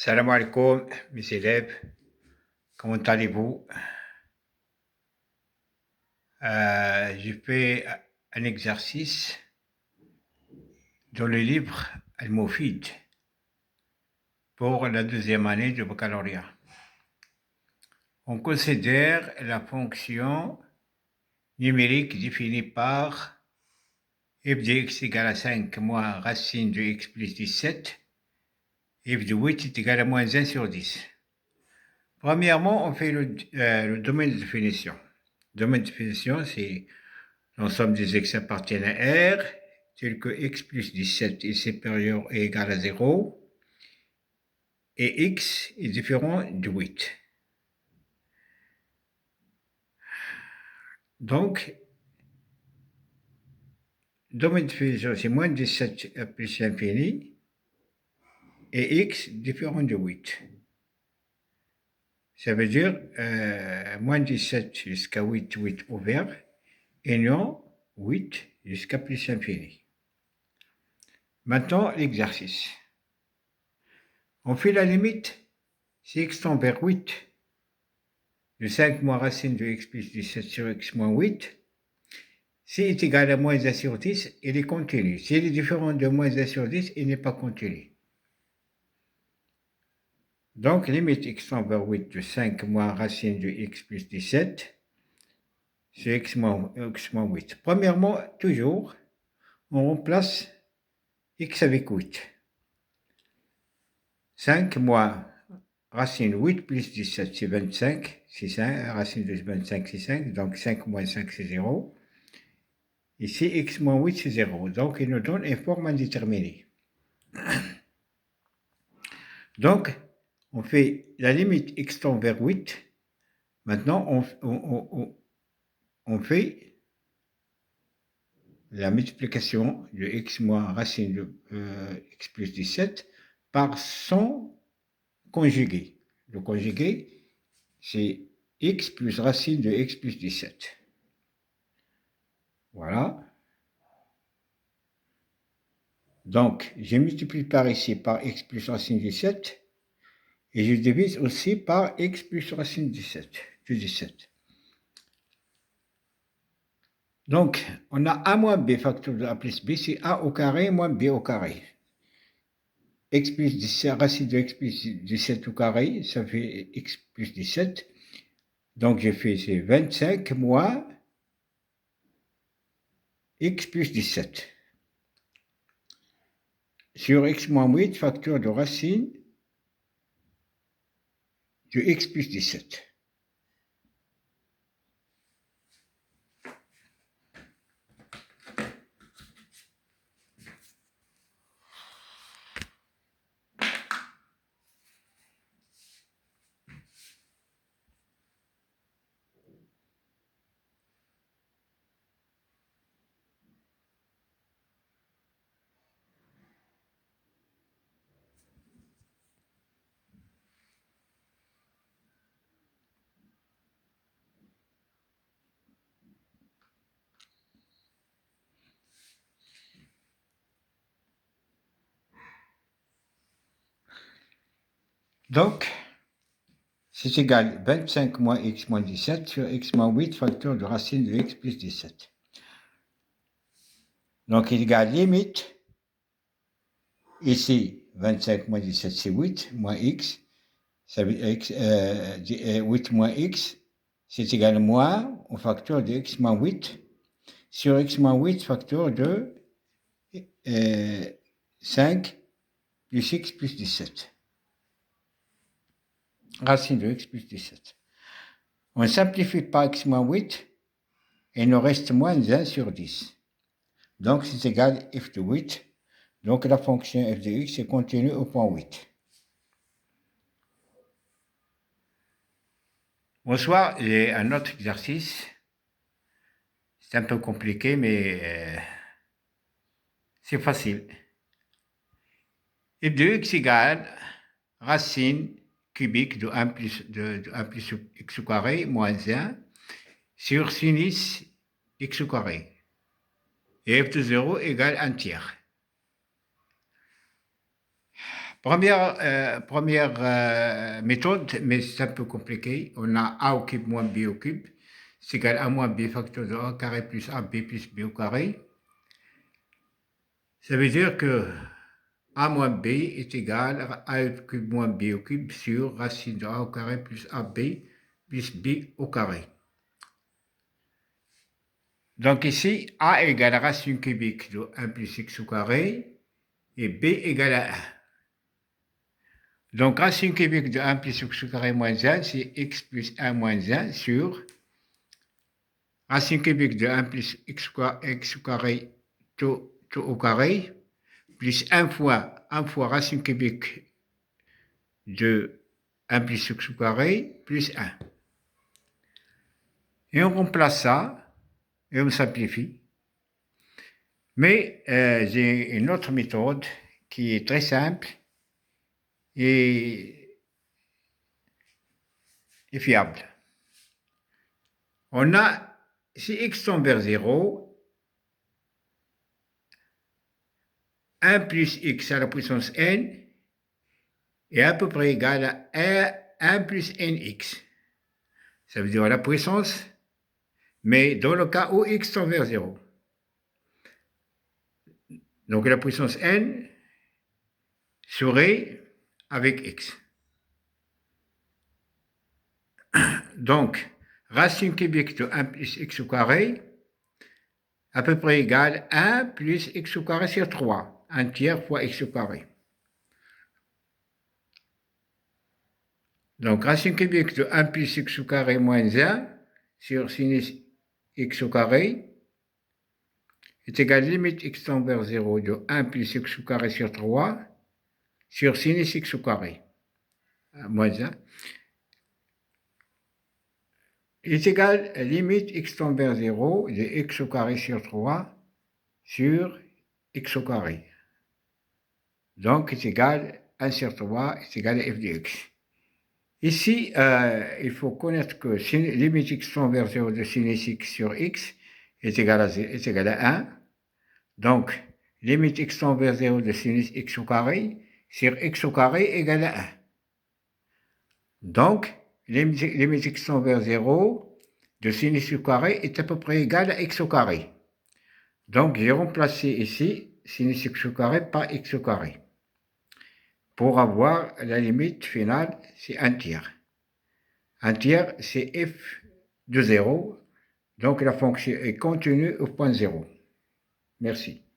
Salam alaikum, mes élèves, comment allez-vous? J'ai fait un exercice dans le livre Al-Mufid pour la deuxième année du baccalauréat. On considère la fonction numérique définie par f de x égale à 5 moins racine de x plus 17, f de 8 est égal à moins 1 sur 10. Premièrement, on fait le domaine de définition. Le domaine de définition, c'est l'ensemble des x appartiennent à R, tel que x plus 17 est supérieur et égal à 0, et x est différent de 8. Donc, domaine de définition, c'est moins 17 plus l'infini, et x différent de 8. Ça veut dire moins 17 jusqu'à 8, 8 ouvert, et non 8 jusqu'à plus l'infini. Maintenant, l'exercice. On fait la limite, si x tend vers 8, de 5 moins racine de x plus 17 sur x moins 8, si est égal à moins 1 sur 10, il est continu. Si il est différent de moins 1 sur 10, il n'est pas continu. Donc, limite x tend vers 8 de 5 moins racine de x plus 17 sur x moins 8. Premièrement, toujours, on remplace x avec 8. 5 moins racine 8 plus 17, c'est 25, c'est 5, racine de 25, c'est 5, donc 5 moins 5, c'est 0. Ici, x moins 8, c'est 0. Donc, il nous donne une forme indéterminée. Donc, on fait la limite x tend vers 8. Maintenant, on fait la multiplication de x moins racine de x plus 17 par son conjugué. Le conjugué, c'est x plus racine de x plus 17. Voilà. Donc, je multiplie par ici par x plus racine 17 et je divise aussi par x plus racine 17, de 17. Donc, on a a moins b facteur de a plus b, c'est a au carré moins b au carré. X plus 17, racine de x plus 17 au carré, ça fait x plus 17. Donc, je fais c'est 25 moins x plus 17. Sur x moins 8, facteur de racine de x plus 17. Donc, c'est égal à 25 moins x moins 17 sur x moins 8, facteur de racine de x plus 17. Donc, il est égal à limite, ici, 25 moins 17, c'est 8, moins x, ça veut dire 8 moins x, c'est égal à moins au facteur de x moins 8, sur x moins 8, facteur de 5 plus x plus 17. Racine de x plus 17. On simplifie par x moins 8, et il nous reste moins 1 sur 10. Donc, c'est égal à f de 8. Donc, la fonction f de x est continue au point 8. Bonsoir, j'ai un autre exercice. C'est un peu compliqué, mais c'est facile. F de x égale racine cubique de 1 plus, de 1 plus x au carré moins 1 sur sinus x au carré. Et f de 0 égale 1 tiers. Première méthode, mais c'est un peu compliqué. On a a au cube moins b au cube. C'est égal à a moins b facteur de a au carré plus ab plus b au carré. Ça veut dire que a moins b est égal à a au cube moins b au cube sur racine de a au carré plus ab plus b au carré. Donc ici, a égale à racine cubique de 1 plus x au carré et b égale à 1. Donc racine cubique de 1 plus x au carré moins 1, c'est x plus 1 moins 1 sur racine cubique de 1 plus x au carré tout au carré plus 1 fois racine cubique de 1 plus x au carré plus 1. Et on remplace ça et on simplifie. Mais j'ai une autre méthode qui est très simple et fiable. On a, si x tend vers 0, 1 plus x à la puissance n est à peu près égal à 1 plus nx. Ça veut dire la puissance, mais dans le cas où x tend vers 0. Donc la puissance n serait avec x. Donc, racine cubique de 1 plus x au carré, à peu près égal à 1 plus x au carré sur 3, 1 tiers fois x au carré. Donc, racine cubique de 1 plus x au carré moins 1 sur sinus x au carré est égal à limite x tend vers 0 de 1 plus x au carré sur 3 sur sinus x au carré, moins 1, est égal à limite x tend vers 0 de x au carré sur 3 sur x au carré. Donc, est égal à 1 sur 3 est égal à f de x. Ici, il faut connaître que limite x tend vers 0 de sinus x sur x est égal à 1. Donc, limite x tend vers 0 de sinus x au carré sur x au carré égale à 1. Donc, limite x tend vers 0 de sinus x au carré est à peu près égal à x au carré. Donc, j'ai remplacé ici sinus x au carré par x au carré. Pour avoir la limite finale, c'est 1 tiers. 1 tiers, c'est f de 0. Donc, la fonction est contenue au point 0. Merci.